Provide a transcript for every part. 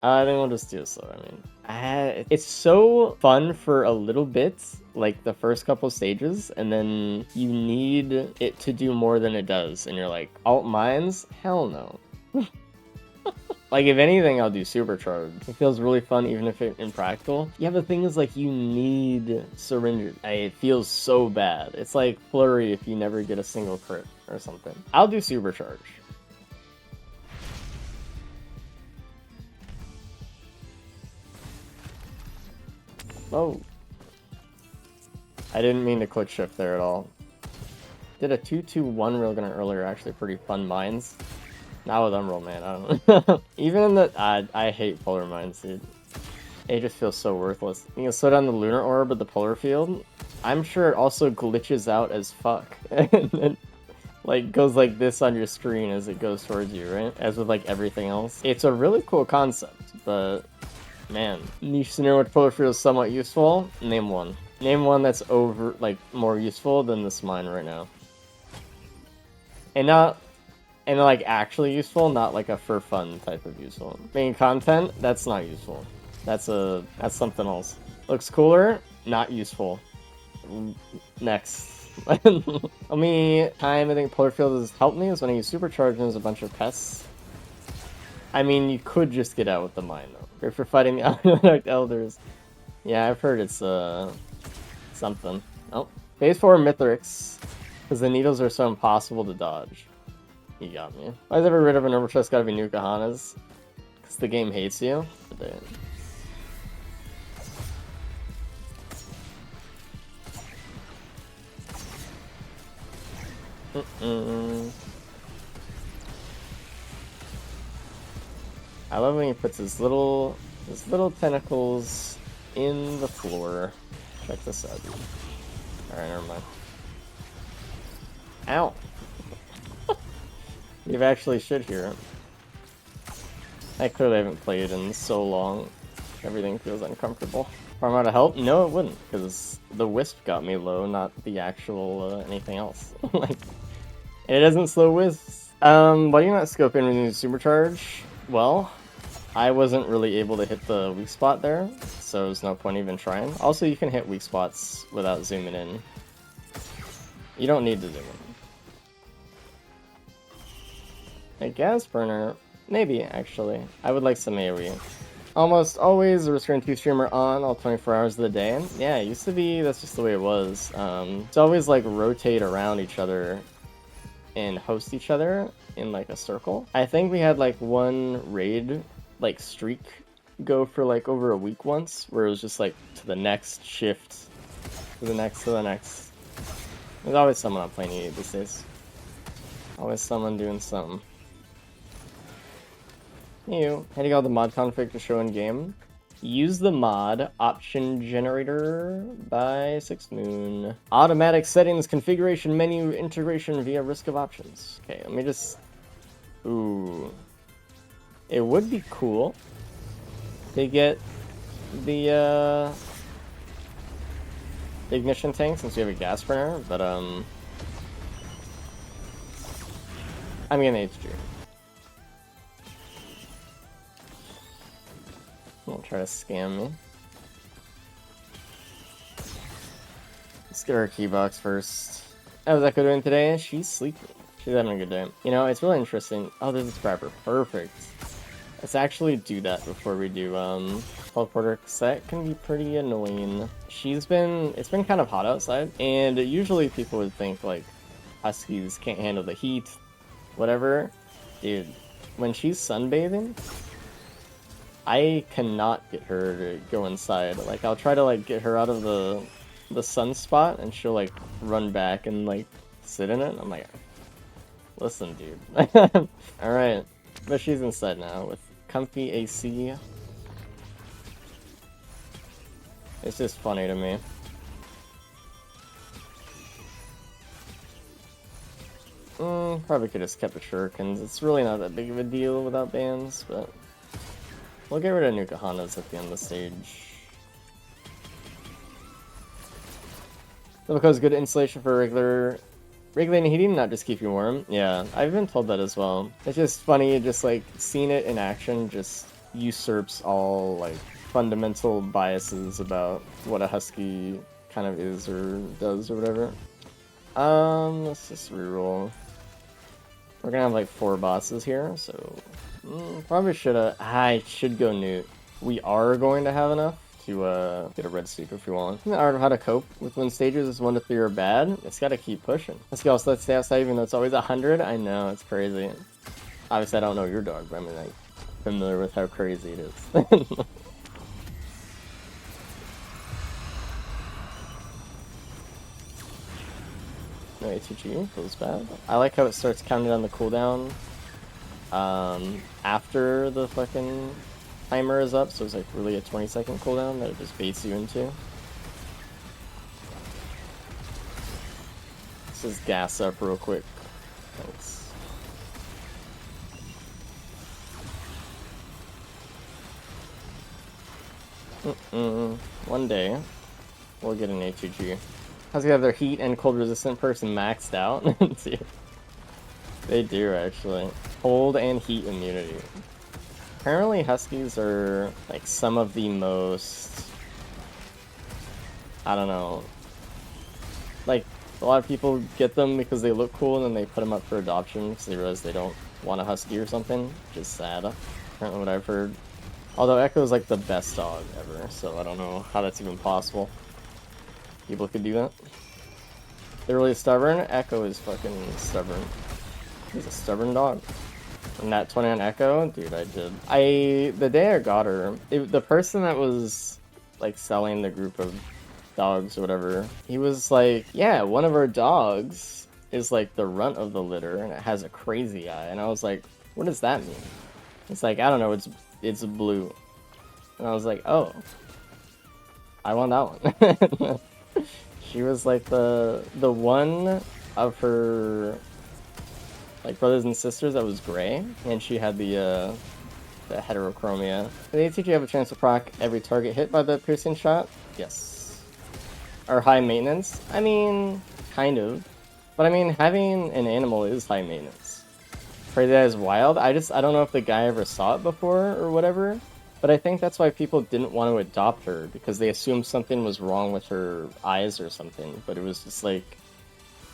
I think we'll just do it slow. I mean, it's so fun for a little bit, like the first couple stages, and then you need it to do more than it does, and you're like, alt mines? Hell no. Like, if anything, I'll do supercharged. It feels really fun, even if it's impractical. Yeah, the thing is, like, you need syringes. It feels so bad. It's like Flurry if you never get a single crit or something. I'll do supercharge. Oh. I didn't mean to click shift there at all. Did a 2-2-1 railgunner earlier, actually pretty fun mines. Not with Emerald, man, I don't know. Even in the... I hate polar mines, dude. It just feels so worthless. You can slow down the lunar orb at the polar field. I'm sure it also glitches out as fuck. And then, like, goes like this on your screen as it goes towards you, right? As with, like, everything else. It's a really cool concept, but... Man. Niche scenario which polar field is somewhat useful? Name one. Name one that's more useful than this mine right now. And like actually useful, not like a for fun type of useful. Main content, that's not useful. That's something else. Looks cooler, not useful. Next. Only time I think polar field has helped me is when I use supercharge and there's a bunch of pests. I mean, you could just get out with the mine though. If you're fighting the Aqueduct Elders. Yeah, I've heard it's something. Oh, phase 4 Mithrix, because the needles are so impossible to dodge. You got me. Why is every rid of an overchest gotta be new Kahanas? Because the game hates you? I love when he puts his little tentacles in the floor. Check this out. Alright, never mind. Ow! You've actually should hear it. I clearly haven't played in so long. Everything feels uncomfortable. If I'm out of help? No, it wouldn't, because the wisp got me low, not the actual anything else. Like, and it doesn't slow wisps. Why do you not scope in when you supercharge? Well, I wasn't really able to hit the weak spot there, so there's no point even trying. Also, you can hit weak spots without zooming in. You don't need to zoom in. A gas burner? Maybe, actually. I would like some AoE. Almost always a Restrained 2 streamer on all 24 hours of the day. Yeah, it used to be, that's just the way it was. It's always like rotate around each other and host each other in like a circle. I think we had like one raid like streak go for like over a week once, where it was just like to the next shift, to the next, to the next. There's always someone on playing E8 these days. Always someone doing something. How do you got the mod config to show in game? Use the mod option generator by 6moon. Automatic settings, configuration menu, integration via risk of options. Okay, let me just... Ooh. It would be cool to get the ignition tank since we have a gas burner, but I'm getting HG. Don't try to scam me. Let's get our key box first. How's Echo doing today? She's sleeping. She's having a good day. You know, it's really interesting. Oh, there's a scrapper. Perfect. Let's actually do that before we do teleporter, because that can be pretty annoying. It's been kind of hot outside, and usually people would think like huskies can't handle the heat, whatever. Dude, when she's sunbathing, I cannot get her to go inside. Like, I'll try to like get her out of the sunspot, and she'll like run back and like sit in it. I'm like, listen, dude. All right, but she's inside now with comfy AC. It's just funny to me. Probably could have just kept the shurikens. It's really not that big of a deal without bans, but we'll get rid of new Kahanas at the end of the stage. Because good insulation for regulating heating, not just keep you warm. Yeah, I've been told that as well. It's just funny, just like seeing it in action just usurps all like fundamental biases about what a husky kind of is or does or whatever. Let's just reroll. We're gonna have like 4 bosses here, so probably I should go Newt. We are going to have enough to get a red soup if we want. The art of how to cope with when stages is 1 to 3 are bad. It's gotta keep pushing. Let's go. So let's stay outside even though it's always 100. I know, it's crazy. Obviously I don't know your dog, but I mean like familiar with how crazy it is. No ATG, feels bad. I like how it starts counting down the cooldown after the fucking timer is up, so it's like really a 20-second cooldown that it just baits you into. Let's just gas up real quick. Thanks. One day we'll get an ATG. How's they have their heat and cold resistant person maxed out? They do actually. Cold and heat immunity. Apparently huskies are like some of the most, I don't know, like a lot of people get them because they look cool and then they put them up for adoption because they realize they don't want a husky or something, which is sad, apparently what I've heard. Although Echo is like the best dog ever, so I don't know how that's even possible. People could do that. They're really stubborn. Echo is fucking stubborn. He's a stubborn dog. And that 20 on Echo, dude, the day I got her, the person that was like selling the group of dogs or whatever, he was like, yeah, one of our dogs is like the runt of the litter and it has a crazy eye. And I was like, what does that mean? It's like, I don't know, it's blue. And I was like, oh, I want that one. She was like the one of her like brothers and sisters that was gray, and she had the heterochromia. Did ATG have a chance to proc every target hit by the piercing shot? Yes. Or high maintenance? I mean, kind of. But I mean, having an animal is high maintenance. Pray that is wild. I don't know if the guy ever saw it before or whatever. But I think that's why people didn't want to adopt her, because they assumed something was wrong with her eyes or something. But it was just like,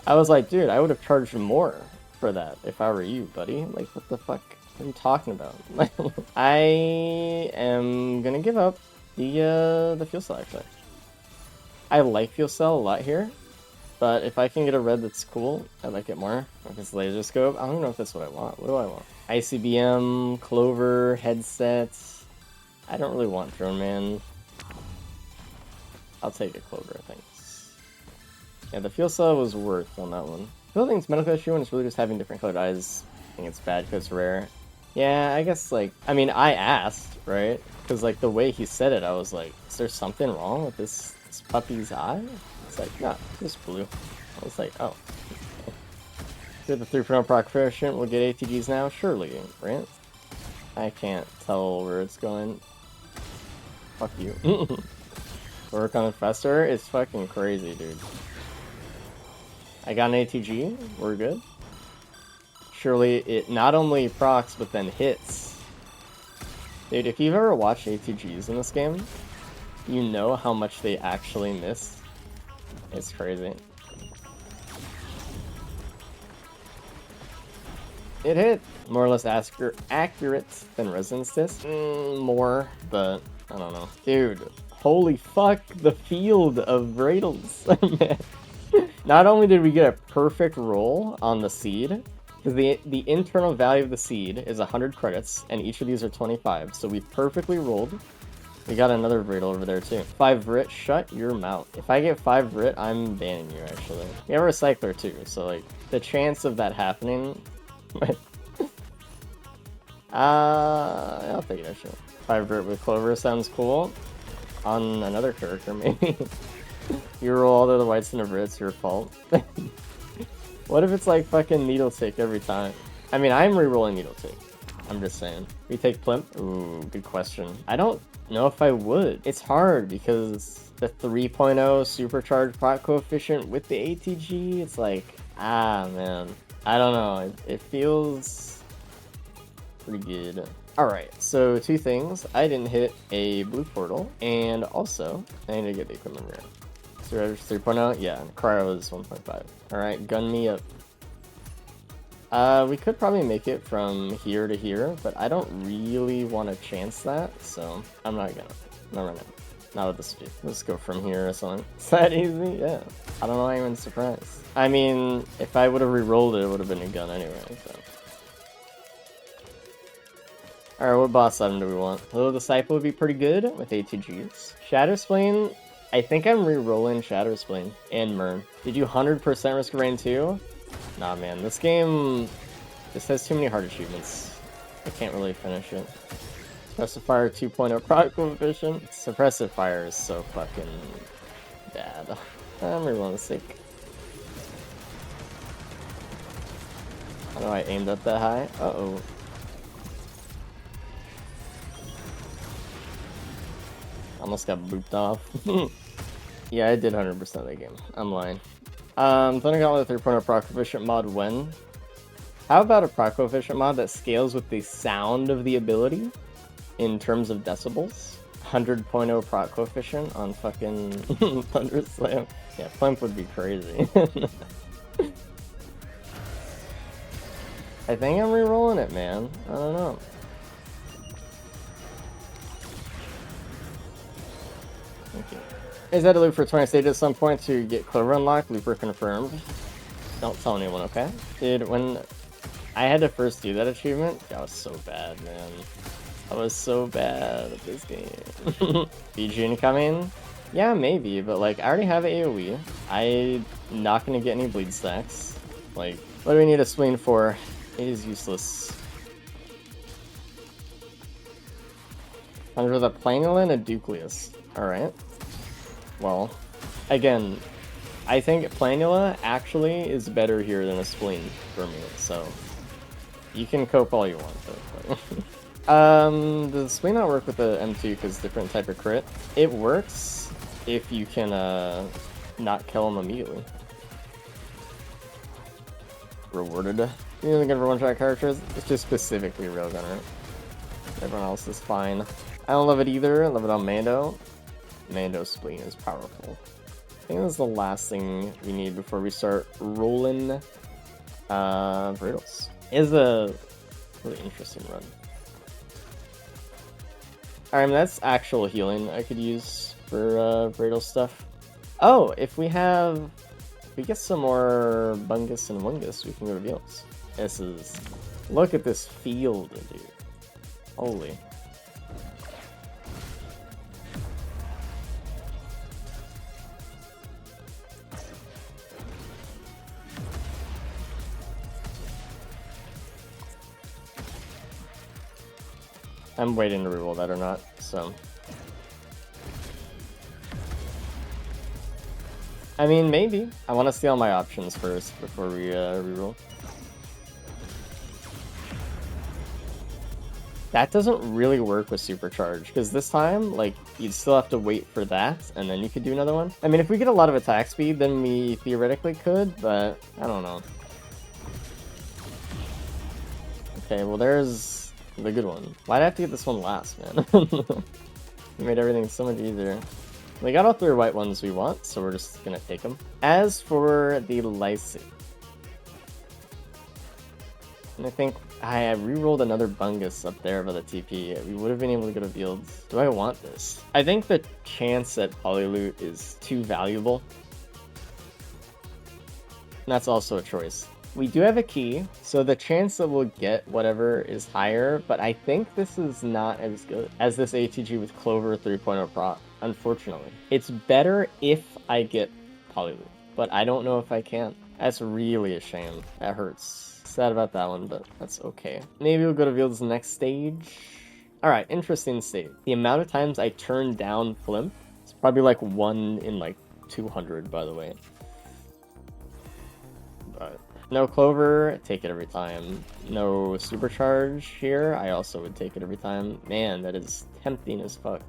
I was like, dude, I would have charged more for that if I were you, buddy. Like, what the fuck are you talking about? I am gonna give up the fuel cell, actually. I like fuel cell a lot here, but if I can get a red that's cool, I like it more. Like this laser scope, I don't know if that's what I want. What do I want? ICBM, Clover, headsets. I don't really want Drone Man. I'll take a Clover, thanks. Yeah, the fuel cell was worth on that one. I don't think it's medical issue and it's really just having different colored eyes. I think it's bad because it's rare. Yeah, I guess, like, I mean, I asked, right? Because, like, the way he said it, I was like, is there something wrong with this puppy's eye? It's like, nah, it's blue. I was like, oh. Did the 3.0 proficient will get ATGs now? Surely, right? I can't tell where it's going. Fuck you. Work on Infestor? It's fucking crazy, dude. I got an ATG. We're good. Surely it not only procs, but then hits. Dude, if you've ever watched ATGs in this game, you know how much they actually miss. It's crazy. It hit. More or less accurate than Resonance Disc. More, but I don't know. Dude, holy fuck, the field of Bradles. Not only did we get a perfect roll on the seed, because the internal value of the seed is 100 credits, and each of these are 25, so we perfectly rolled. We got another Bradle over there too. 5 Vrit, shut your mouth. If I get 5 Vrit, I'm banning you, actually. We have a Recycler too, so like, the chance of that happening... I'll take it actually. 5 Vrit with Clover sounds cool. On another character, maybe. You roll all the other whites into Vrits, your fault. What if it's like fucking Needle Tick every time? I mean, I'm re-rolling Needle Tick. I'm just saying. We take Plimp? Ooh, good question. I don't know if I would. It's hard because the 3.0 supercharged proc coefficient with the ATG, it's like, man. I don't know. It feels pretty good. Alright, so two things. I didn't hit a blue portal, and also, I need to get the equipment rare. Surge 3.0? Yeah, Cryo is 1.5. Alright, gun me up. We could probably make it from here to here, but I don't really want to chance that, so I'm not gonna. Not right now. Not with the speed. Let's go from here or something. Is that easy? Yeah. I don't know, I'm even surprised. I mean, if I would have re-rolled it, it would have been a gun anyway, so. Alright, what boss item do we want? Little Disciple would be pretty good with ATGs. Shatterspleen, I think I'm re-rolling Shatterspleen and Mern. Did you 100% Risk of Rain too? Nah, man, this game just has too many hard achievements. I can't really finish it. Suppressive Fire 2.0 proc coefficient. Suppressive Fire is so fucking bad. I'm re-rolling the sake. How do I aimed up that high? Uh-oh. Almost got booped off. Yeah, I did 100% of that game. I'm lying. Thunder Gauntlet 3.0 proc coefficient mod when? How about a proc coefficient mod that scales with the sound of the ability in terms of decibels? 100.0 proc coefficient on fucking Thunder Slam. Yeah, Plimp would be crazy. I think I'm re-rolling it, man. I don't know. Thank you. Is that a loop for 20 stages at some point to get Clover unlocked? Looper confirmed. Don't tell anyone, okay? Dude, when I had to first do that achievement, that was so bad, man. I was so bad at this game. BG incoming? Yeah, maybe, but like, I already have AoE. I'm not gonna get any bleed stacks. Like, what do we need a spleen for? It is useless. Under the Planula and a Ducleus. Alright. Well, again, I think Planula actually is better here than a spleen for me, so you can cope all you want. But does the spleen not work with the M2 because different type of crit? It works if you can not kill him immediately. Rewarded. You know, good for one-shot characters? It's just specifically Railgun, right? Everyone else is fine. I don't love it either. I love it on Mando. Mando spleen is powerful. I think that's the last thing we need before we start rolling Virgils. It is a really interesting run. Alright, that's actual healing I could use for Virgil stuff. Oh, if we get some more Bungus and Wungus, we can go to Virgils. This is... Look at this field, dude. Holy. I'm waiting to reroll that or not, so. I mean, maybe. I want to see all my options first before we reroll. That doesn't really work with Supercharge, because this time, like, you'd still have to wait for that, and then you could do another one. I mean, if we get a lot of attack speed, then we theoretically could, but I don't know. Okay, well, there's the good one. Why'd I have to get this one last, man? You made everything so much easier. We got all 3 white ones we want, so we're just gonna take them. As for the Lycee, and I think I re-rolled another Bungus up there by the TP. We would have been able to go to Fields. Do I want this? I think the chance at Polyloot is too valuable. And that's also a choice. We do have a key, so the chance that we'll get whatever is higher, but I think this is not as good as this ATG with Clover 3.0 proc, unfortunately. It's better if I get Polyloot, but I don't know if I can. That's really a shame. That hurts. Sad about that one, but that's okay. Maybe we'll go to Field's next stage. Alright, interesting state. The amount of times I turn down Flimp, it's probably like 1 in like 200, by the way. But no Clover, take it every time. No Supercharge here, I also would take it every time. Man, that is tempting as fuck.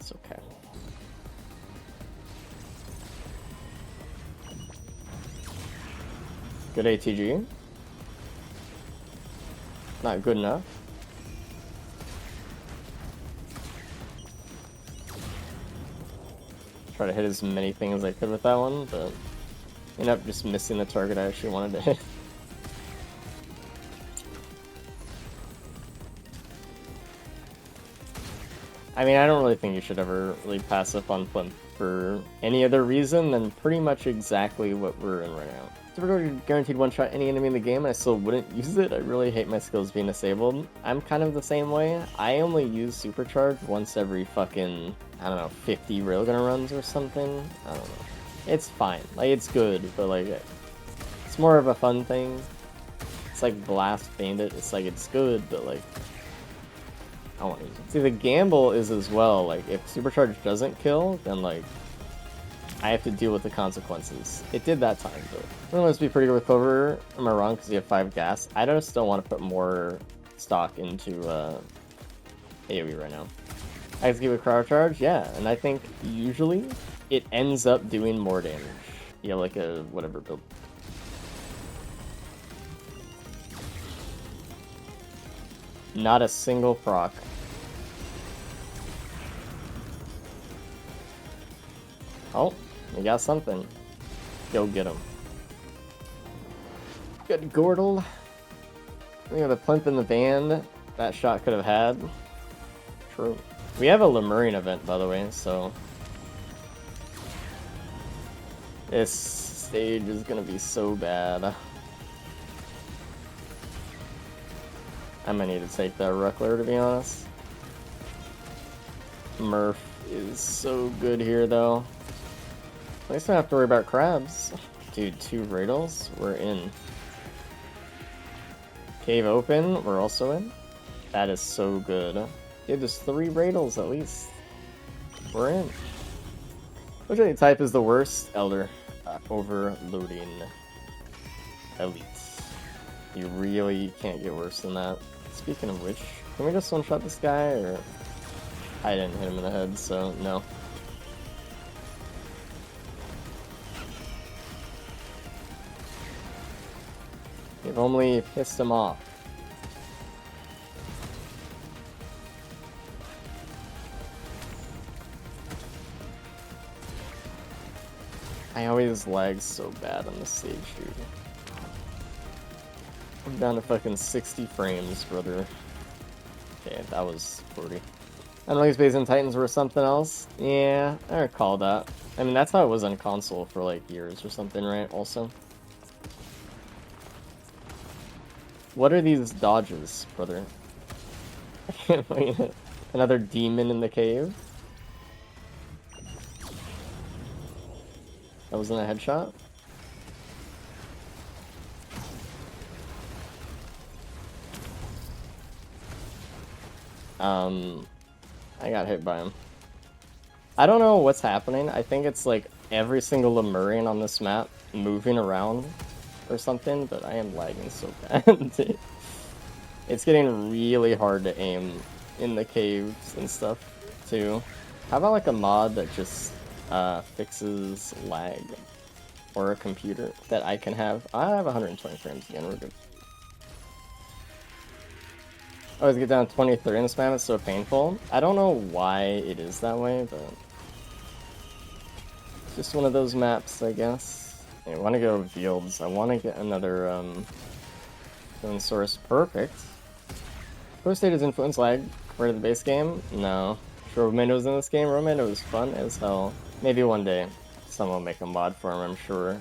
It's okay. Good ATG. not good enough. Try to hit as many things as I could with that one, but ended up just missing the target I actually wanted to hit. I mean, I don't really think you should ever really pass up on Plimp for any other reason than pretty much exactly what we're in right now. If we're guaranteed one-shot any enemy in the game and I still wouldn't use it, I really hate my skills being disabled. I'm kind of the same way. I only use Supercharge once every fucking, I don't know, 50 railgun runs or something. I don't know. It's fine. Like, it's good, but like, it's more of a fun thing. It's like Blast Bandit. It's like, it's good, but like, I want to use it. See, the gamble is as well, like, if Supercharge doesn't kill, then like, I have to deal with the consequences. It did that time, but it must be pretty good with Clover. Am I wrong? Because you have 5 gas. I just don't want to put more stock into AoE right now. I have to give a cryo charge, yeah, and I think usually it ends up doing more damage. Yeah, like a whatever build. Not a single proc. Oh, we got something. Go get him. Good Gordle. We got a Plimp in the band. That shot could have had. True. We have a Lemurian event, by the way, so this stage is gonna be so bad. I might need to take that Ruckler, to be honest. Murph is so good here, though. At least I don't have to worry about crabs. Dude, 2 Radals? We're in. Cave open, we're also in. That is so good. Dude, there's 3 Radals at least. We're in. Which any type is the worst? Elder. Overloading. Elite. You really can't get worse than that. Speaking of which, can we just one-shot this guy, or... I didn't hit him in the head, so no. You've only pissed him off. I always lag so bad on this stage, dude. I'm down to fucking 60 frames, brother. Okay, that was 40. Unlikely Space and Titans were something else? Yeah, I recall that. I mean, that's how it was on console for like years or something, right? Also. What are these dodges, brother? Another demon in the cave? That wasn't a headshot? I got hit by him. I don't know what's happening. I think it's like every single Lemurian on this map moving around or something, but I am lagging so bad. It's getting really hard to aim in the caves and stuff, too. How about like a mod that just fixes lag? Or a computer that I can have? I have 120 frames again, we're good. I always get down to 23 in this map, it's so painful. I don't know why it is that way, but... it's just one of those maps, I guess. I want to go Fields. I want to get another, Influence source. Perfect. Post State's influence lag compared to the base game? No. Sure, Romando's in this game? Romando is fun as hell. Maybe one day someone will make a mod for him, I'm sure.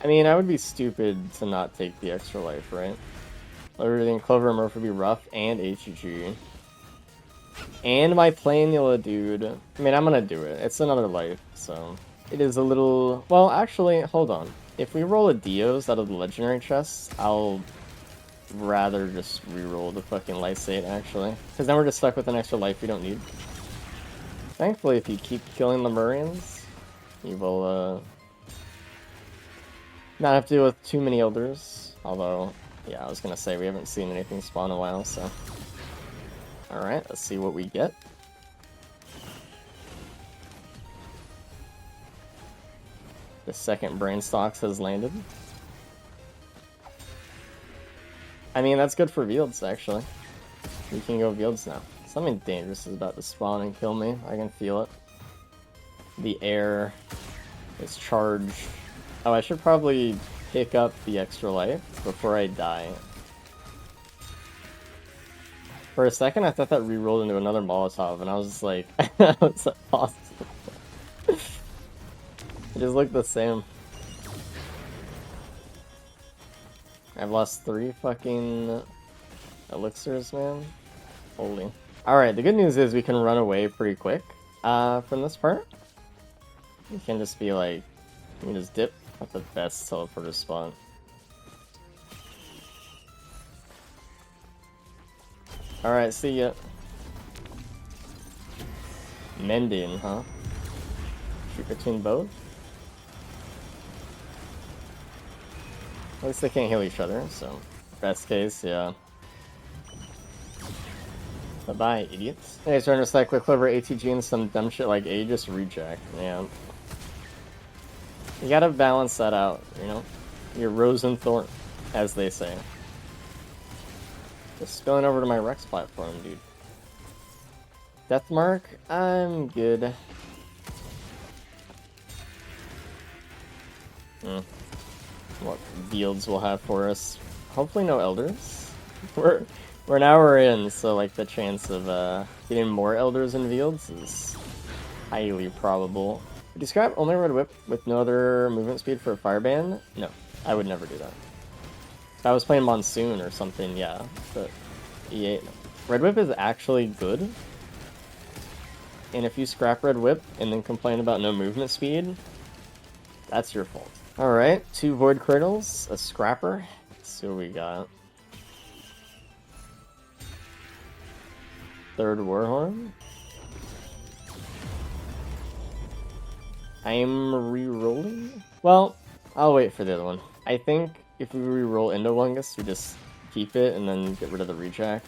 I mean, I would be stupid to not take the extra life, right? Everything Clover and Murph would be rough, and HG. And my Planula, dude. I mean, I'm gonna do it. It's another life, so... it is a little... well, actually, hold on. If we roll a Dios out of the legendary chest, I'll rather just re-roll the fucking life state, actually. Because then we're just stuck with an extra life we don't need. Thankfully, if you keep killing Lemurians, you will, not have to deal with too many elders. Although, yeah, I was gonna say we haven't seen anything spawn in a while, so... alright, let's see what we get. The second Brain Stocks has landed. I mean, that's good for Fields, actually. We can go Fields now. Something dangerous is about to spawn and kill me. I can feel it. The air is charged. Oh, I should probably pick up the extra life before I die. For a second, I thought that re-rolled into another Molotov, and I was just like, what's that possible? It just looked the same. I've lost 3 fucking elixirs, man. Holy. Alright, the good news is we can run away pretty quick from this part. We can just be like, we can just dip at the best teleporter spawn. Alright, see ya. Mending, huh? Shoot between both? At least they can't heal each other, so best case, yeah. Bye-bye, idiots. Hey, starting to stack quick clever ATG and some dumb shit like A, just reject, man. You gotta balance that out, you know? Your rose and thorn, as they say. Just spilling over to my Rex platform, dude. Deathmark? I'm good. What fields we'll have for us? Hopefully no elders. We're an hour in, so like the chance of getting more elders and fields is highly probable. Would you scrap only red whip with no other movement speed for a fireband? No, I would never do that. If I was playing Monsoon or something, yeah, but E8. No. Red whip is actually good. And if you scrap red whip and then complain about no movement speed, that's your fault. Alright, 2 void cradles, a scrapper. Let's see what we got. 3rd warhorn. I'm re-rolling? Well, I'll wait for the other one. I think if we re-roll into Lungus, we just keep it and then get rid of the rejack.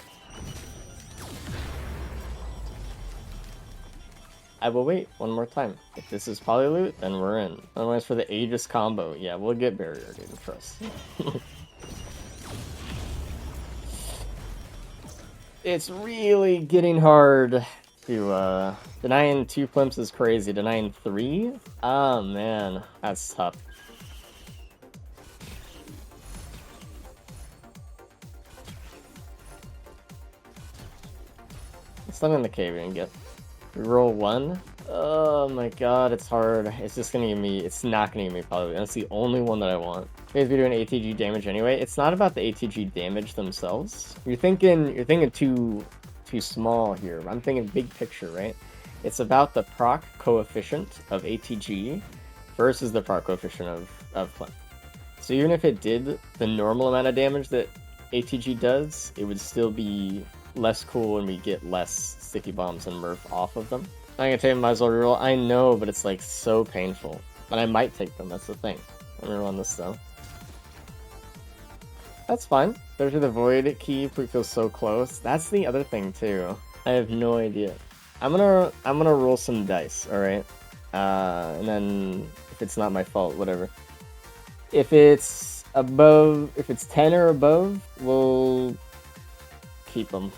I will wait one more time. If this is polyloot, then we're in. Otherwise, for the Aegis combo, yeah, we'll get barrier, dude, trust. It's really getting hard to, denying 2 plimps is crazy. Denying 3? Oh, man, that's tough. Let's let in the cave and get. We roll 1. Oh my god, it's hard. It's just gonna give me. It's not gonna give me probably. That's the only one that I want. You guys be doing ATG damage anyway. It's not about the ATG damage themselves. You're thinking too small here. I'm thinking big picture, right? It's about the proc coefficient of ATG versus the proc coefficient of Plimp. So even if it did the normal amount of damage that ATG does, it would still be less cool when we get less sticky bombs and Murph off of them. I'm gonna take them, might as well reroll. I know, but it's like so painful. But I might take them, that's the thing. I'm gonna run this though. That's fine. There's the void keep, we feel so close. That's the other thing too. I have no idea. I'm gonna roll some dice, alright? And then if it's not my fault, whatever. If it's 10 or above, we'll keep them.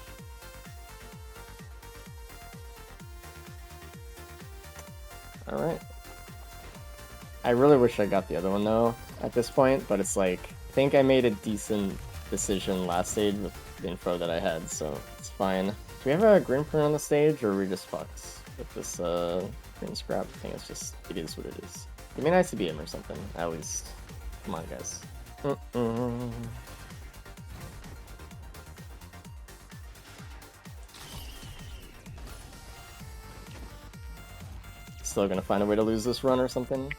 Alright. I really wish I got the other one though at this point, but it's like, I think I made a decent decision last stage with the info that I had, so it's fine. Do we have a green print on the stage, or are we just fucked with this green scrap thing? It's just, it is what it is. Give me an ICBM or something, at least. Come on, guys. Still gonna find a way to lose this run or something.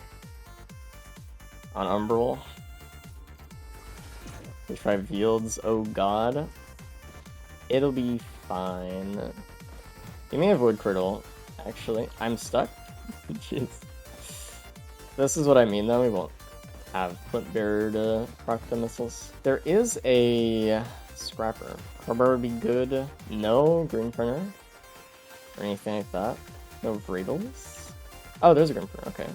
On Umbral. We try Fields, oh god. It'll be fine. Give me a Void Cradle, actually. I'm stuck. Jeez. This is what I mean though, we won't have Flint Bearer to proc the missiles. There is a Scrapper. Crowbar would be good. No Green Printer. Or anything like that. No Vradles. Oh, there's a Green Printer, okay.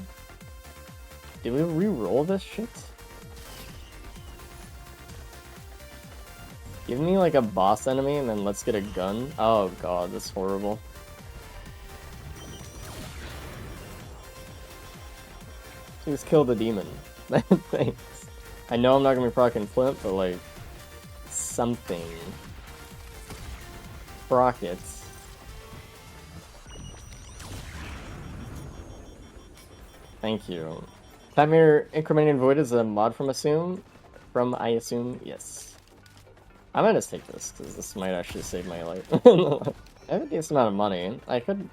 Did we re-roll this shit? Give me like a boss enemy and then let's get a gun. Oh god, that's horrible. Just kill the demon. Thanks. I know I'm not gonna be proccing Flint, but like something. Rockets. Thank you. Timer Incrementing Void is a mod from I assume, yes. I might just take this, because this might actually save my life. I have a decent amount of money. I could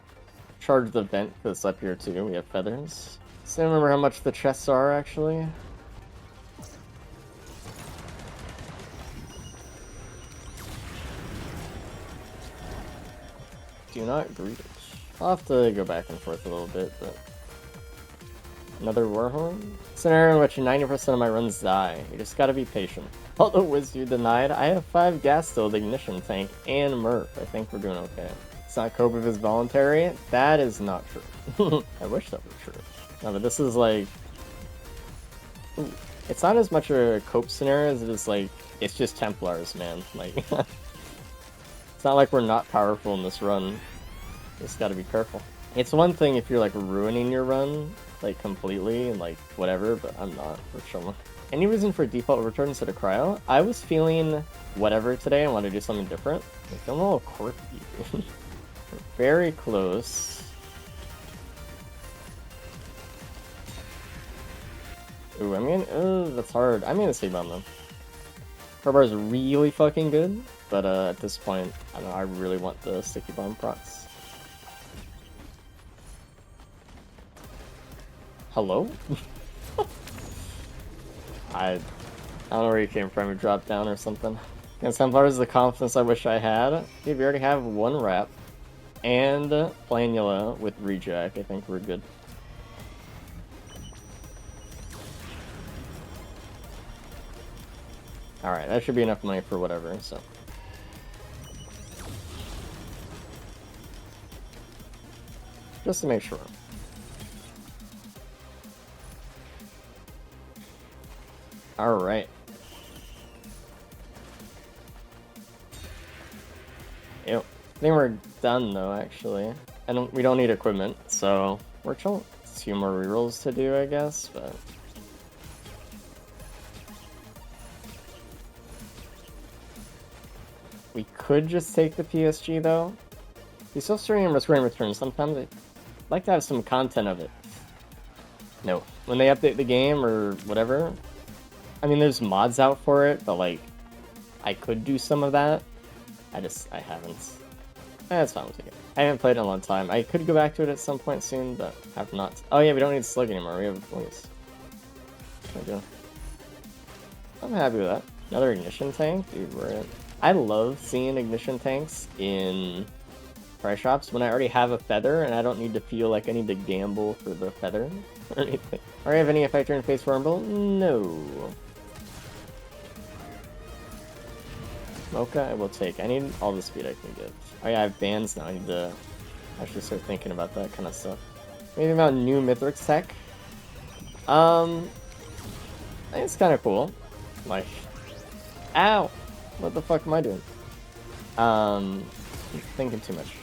charge the vent, because it's up here too. We have feathers. So I don't remember how much the chests are, actually. Do not greet it. I'll have to go back and forth a little bit, but... Another Warhorn? Scenario in which 90% of my runs die. You just gotta be patient. Although Wiz you denied, I have 5 gas-filled ignition tank and Murph. I think we're doing okay. It's not cope if it's voluntary? That is not true. I wish that were true. No, but this is like... Ooh. It's not as much a cope scenario as it is like... It's just Templars, man. Like... It's not like we're not powerful in this run. Just gotta be careful. It's one thing if you're like ruining your run, like completely and like whatever, but I'm not. We're chilling. Any reason for default return instead of cryo? I was feeling whatever today. I want to do something different. I feel a little quirky. Very close. Ooh, I mean, that's hard. I'm gonna say bomb though. Crowbar is really fucking good, but at this point, I don't know. I really want the sticky bomb procs. Hello? I don't know where you came from. You dropped down or something. Against Templars is the confidence I wish I had. Dude, we already have 1 wrap. And Planula with Reject. I think we're good. Alright, that should be enough money for whatever, so. Just to make sure. Alright. Yep. I think we're done though, actually. And we don't need equipment, so we're chilling. 2 more rerolls to do, I guess, but... We could just take the PSG though. You still streaming and recording returns. Sometimes I like to have some content of it. No. When they update the game or whatever, I mean, there's mods out for it, but like, I could do some of that. I haven't. That's fine, we'll take it. I haven't played in a long time. I could go back to it at some point soon, but have not. Oh yeah, we don't need Slug anymore. We have Wings. What do I do? I'm happy with that. Another ignition tank? Dude, we're in. I love seeing ignition tanks in price shops when I already have a feather and I don't need to feel like I need to gamble for the feather or anything. Alright, have any effect interface for Rumble? No. Mocha, I will take. I need all the speed I can get. Oh yeah, I have bands now. I need to actually start thinking about that kind of stuff. Anything about new Mithrix tech? I think it's kind of cool. Like, ow! What the fuck am I doing? Thinking too much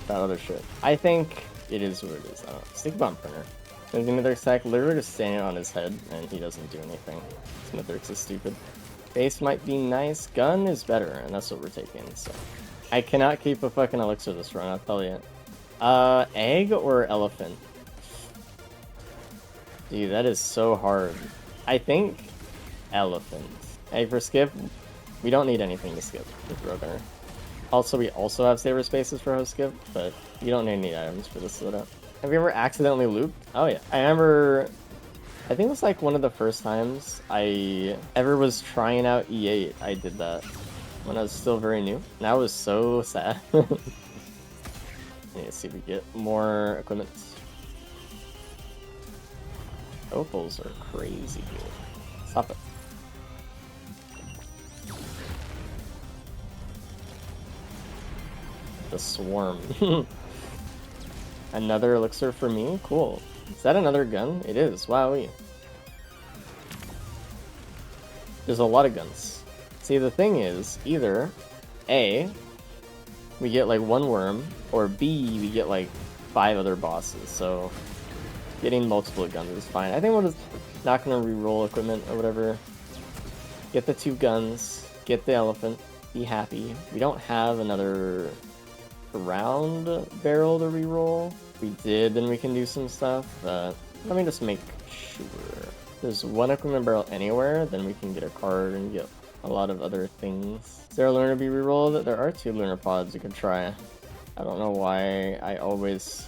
about other shit. I think it is what it is. I don't know. Stick bomb printer. There's another sack literally just standing on his head and he doesn't do anything. Mithrix is stupid. Base might be nice. Gun is better, and that's what we're taking, so. I cannot keep a fucking elixir this run, I'll tell you. Egg or elephant? Dude, that is so hard. I think elephant. Egg for skip? We don't need anything to skip with Roadrunner. Also, we also have saber spaces for host skip, but you don't need any items for this setup. Have you ever accidentally looped? Oh yeah. I remember, I think it was like one of the first times I ever was trying out E8. I did that when I was still very new. And that was so sad. Let's see if we get more equipment. Opals are crazy good. Stop it. The swarm. Another elixir for me? Cool. Is that another gun? It is. Wowee. There's a lot of guns. See, the thing is, either A, we get like 1 worm, or B, we get like 5 other bosses, so getting multiple guns is fine. I think we're just not gonna re-roll equipment or whatever. Get the 2 guns, get the elephant, be happy. We don't have another round barrel to re-roll. If we did, then we can do some stuff, but let me just make sure. If there's 1 equipment barrel anywhere, then we can get a card and get a lot of other things. Is there a Lunar to be re-rolled? There are 2 Lunar pods you could try. I don't know why I always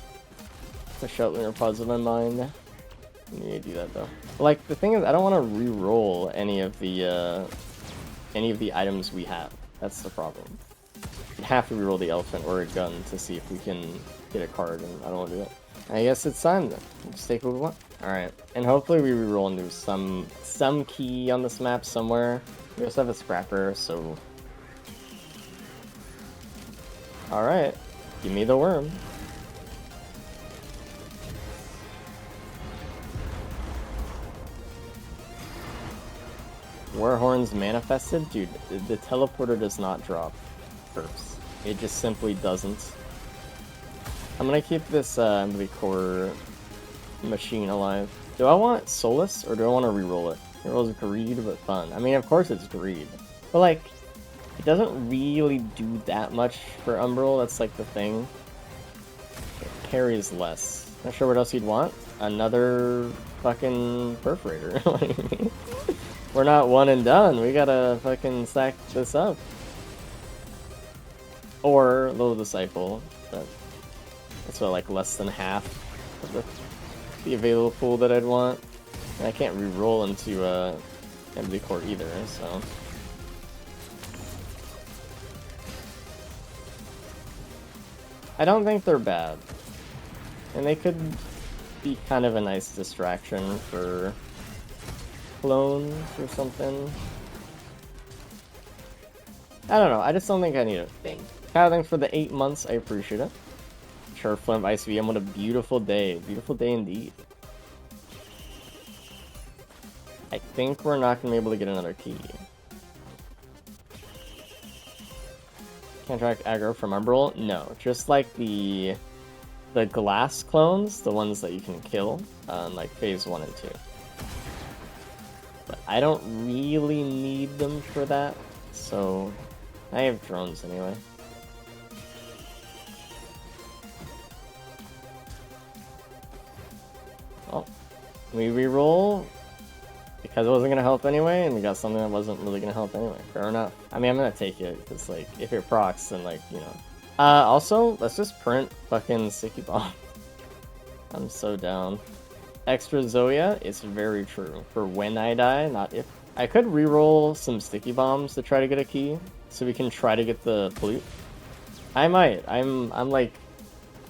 push out Lunar pods in my mind. I need to do that though. Like, the thing is, I don't want to re-roll any of the items we have. That's the problem. We'd have to re-roll the elephant or a gun to see if we can get a card, and I don't want to do that. I guess it's time then. Just take what we want. Alright, and hopefully we re-roll into some key on this map somewhere. We also have a scrapper, so... Alright, give me the worm. Warhorns manifested? Dude, the teleporter does not drop first. It just simply doesn't. I'm gonna keep this MV core machine alive. Do I want Solus or do I want to re-roll it? Re-roll is greed but fun. I mean, of course it's greed. But like, it doesn't really do that much for Umbral, that's like the thing. It carries less. Not sure what else you'd want. Another fucking perforator. What do you mean? We're not one and done. We gotta fucking stack this up. Or Little Disciple. That's what, like less than half of the available pool that I'd want. And I can't re-roll into MD Core either, so. I don't think they're bad. And they could be kind of a nice distraction for clones or something. I don't know, I just don't think I need a thing. Thanks for the 8 months, I appreciate it. Sure, Flint Ice VM, what a beautiful day. Beautiful day indeed. I think we're not gonna be able to get another key. Can't track aggro from Umbral? No, just like the glass clones, the ones that you can kill, like phase 1 and 2. But I don't really need them for that, so I have drones anyway. Well, we reroll because it wasn't gonna help anyway, and we got something that wasn't really gonna help anyway. Fair enough. I mean, I'm gonna take it because, like, if it procs, then, like, you know. Also, let's just print fucking Sticky Bomb. I'm so down. Extra Zoya is very true. For when I die, not if. I could reroll some Sticky Bombs to try to get a key, so we can try to get the flute. I might. I'm like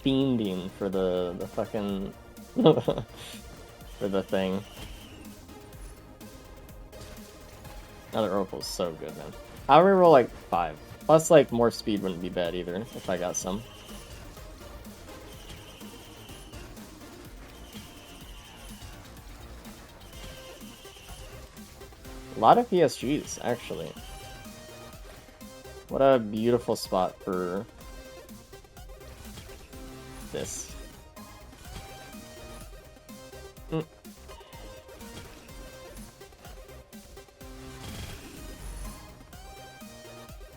fiending for the fucking for the thing. Another Oracle's so good, man. I'll reroll like 5. Plus, like, more speed wouldn't be bad either if I got some. A lot of PSGs, actually. What a beautiful spot for this.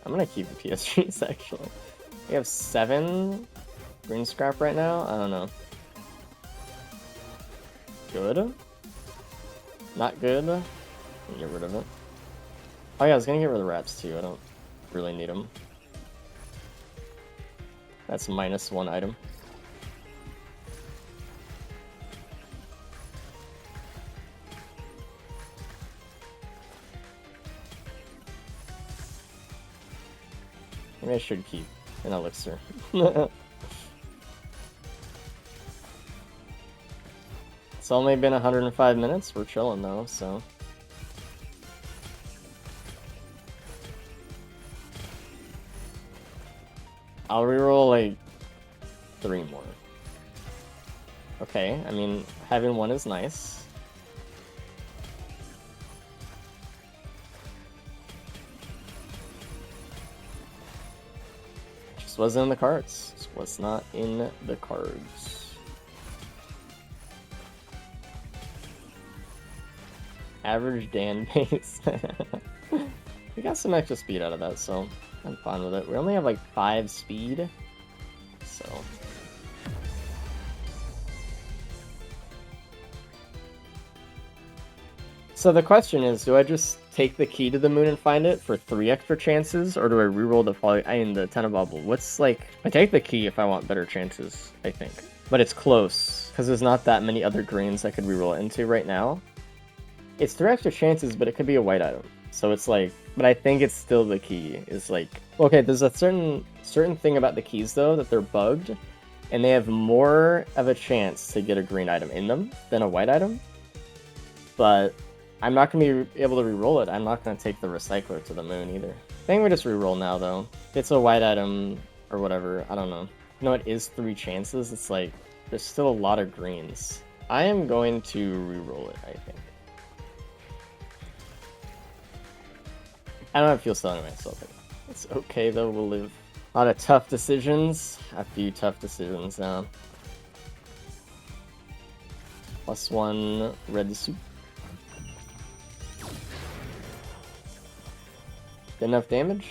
I'm gonna keep the PSGs, actually. We have 7 green scrap right now? I don't know. Good? Not good? Get rid of it. Oh yeah, I was gonna get rid of the rats too. I don't really need them. That's -1 item. Maybe I should keep an elixir. It's only been 105 minutes. We're chilling though, so. I'll reroll like 3 more. Okay, I mean, having 1 is nice. This wasn't in the cards. This was not in the cards. Average Dan pace. We got some extra speed out of that, so I'm fine with it. We only have like 5 speed, so. So the question is, do I just take the key to the moon and find it for 3 extra chances, or do I reroll the the 10 of bubble? What's like, I take the key if I want better chances, I think. But it's close, because there's not that many other greens I could reroll it into right now. It's 3 extra chances, but it could be a white item. So it's like, but I think it's still the key. Is like, okay, there's a certain thing about the keys though, that they're bugged, and they have more of a chance to get a green item in them than a white item. But I'm not going to be able to reroll it. I'm not going to take the recycler to the moon either. I think we just reroll now though. If it's a white item or whatever, I don't know. You know, it is 3 chances. It's like, there's still a lot of greens. I am going to reroll it, I think. I don't have fuel cell anyway, so it's okay though, we'll live. A lot of tough decisions. A few tough decisions now. +1 red soup. Enough damage?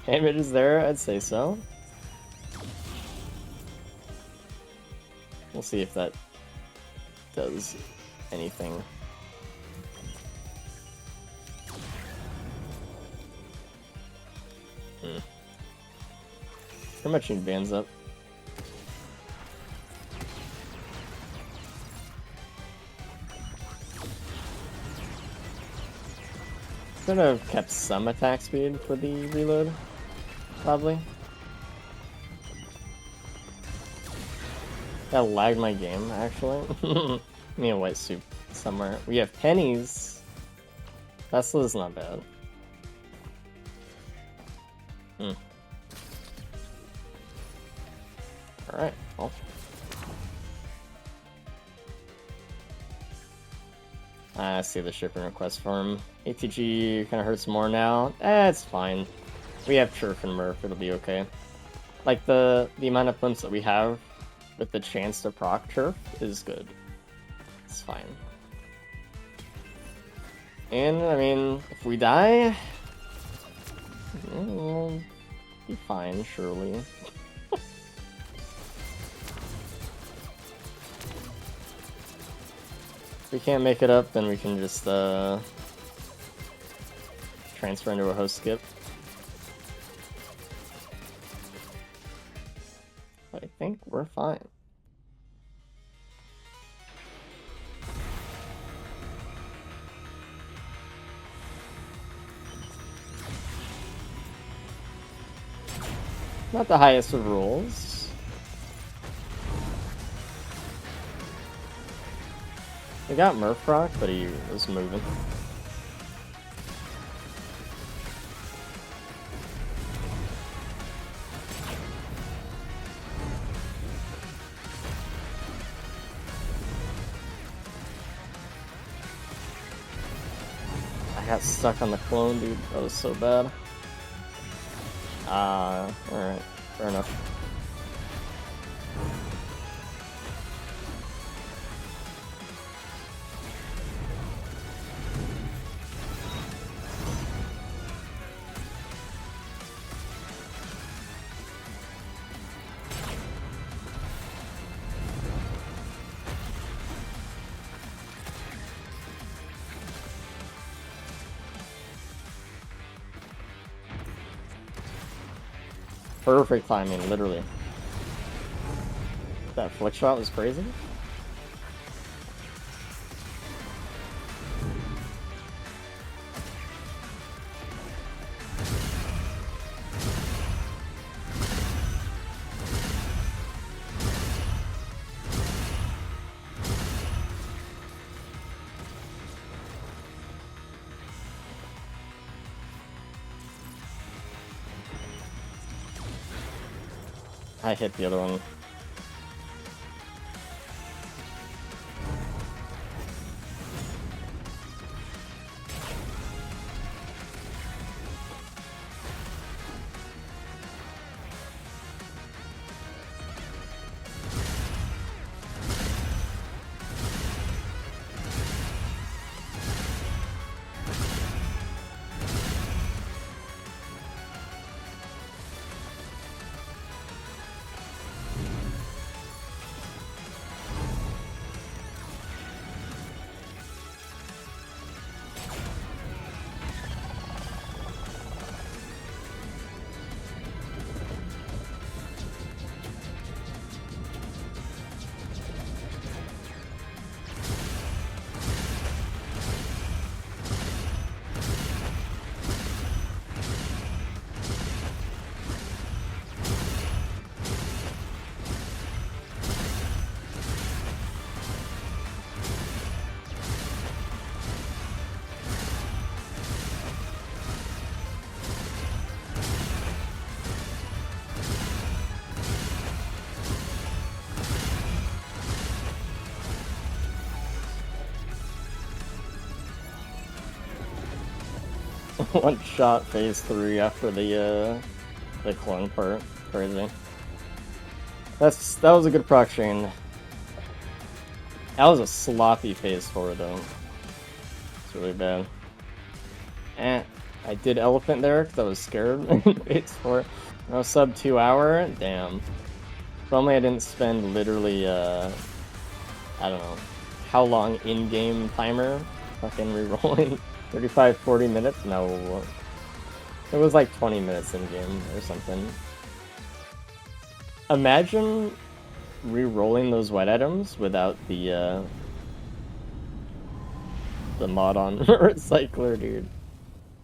Damage is there, I'd say so. We'll see if that does anything. How much he bands up? Should have kept some attack speed for the reload, probably. That lagged my game, actually. Give me a white soup somewhere. We have pennies. Tesla's not bad. Alright, well. I see the shipping request form. ATG kind of hurts more now. It's fine. We have Chirf and Murph, it'll be okay. Like, the amount of plimps that we have with the chance to proc Chirf is good. It's fine. And, I mean, if we die, we'll be fine, surely. If we can't make it up, then we can just transfer into a host skip. But I think we're fine. Not the highest of rolls. We got Murph proc, but he was moving. I got stuck on the clone, dude. That was so bad. Alright. Fair enough. Perfect timing, literally. That flick shot was crazy. I hit the other one. One shot phase 3 after the clone part. Crazy. That was a good proc chain. That was a sloppy phase 4 though. It's really bad. I did elephant there because I was scared. Phase 4. No sub 2 hour? Damn. If only I didn't spend literally, I don't know, how long in-game timer fucking rerolling. 35, 40 minutes? No. It was like 20 minutes in-game or something. Imagine re-rolling those white items without the mod on Recycler, dude.